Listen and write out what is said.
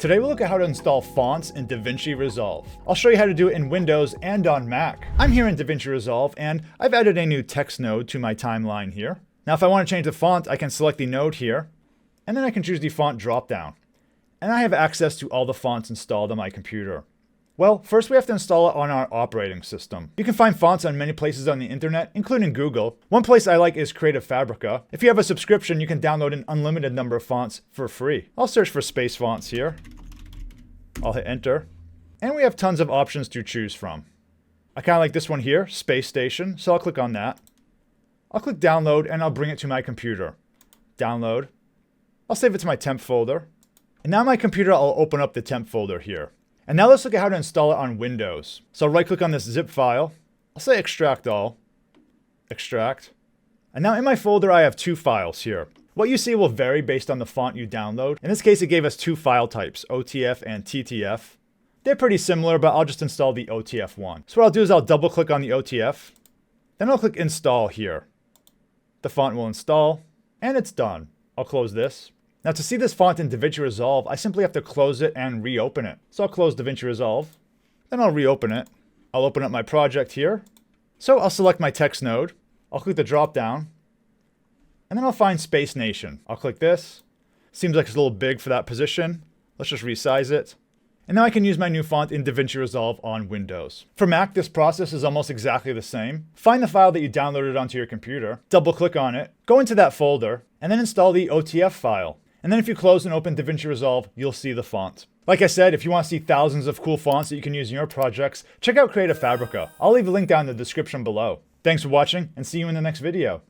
Today we'll look at how to install fonts in Davinci Resolve. I'll show you how to do it in Windows and on Mac. I'm here in Davinci Resolve and I've added a new text node to my timeline here. Now if I want to change the font, I can select the node here, and then I can choose the font dropdown. And I have access to all the fonts installed on my computer. Well, first we have to install it on our operating system. You can find fonts on many places on the internet, including Google. One place I like is Creative Fabrica. If you have a subscription, you can download an unlimited number of fonts for free. I'll search for space fonts here. I'll hit enter. And we have tons of options to choose from. I kind of like this one here, Space Station, so I'll click on that. I'll click download and I'll bring it to my computer. Download. I'll save it to my temp folder. And now on my computer, I'll open up the temp folder here. And now let's look at how to install it on Windows. So I'll right click on this zip file. I'll say extract all. Extract. And now in my folder I have two files here. What you see will vary based on the font you download. In this case it gave us two file types, OTF and TTF. They're pretty similar, but I'll just install the OTF one. So what I'll do is I'll double click on the OTF. Then I'll click install here. The font will install. And it's done. I'll close this. Now to see this font in Davinci Resolve, I simply have to close it and reopen it. So I'll close Davinci Resolve, then I'll reopen it. I'll open up my project here. So I'll select my text node. I'll click the drop down, and then I'll find Space Nation. I'll click this. Seems like it's a little big for that position. Let's just resize it. And now I can use my new font in Davinci Resolve on Windows. For Mac, this process is almost exactly the same. Find the file that you downloaded onto your computer, double click on it, go into that folder, and then install the OTF file. And then if you close and open Davinci Resolve, you'll see the font. Like I said, if you want to see thousands of cool fonts that you can use in your projects, check out Creative Fabrica. I'll leave a link down in the description below. Thanks for watching, and see you in the next video.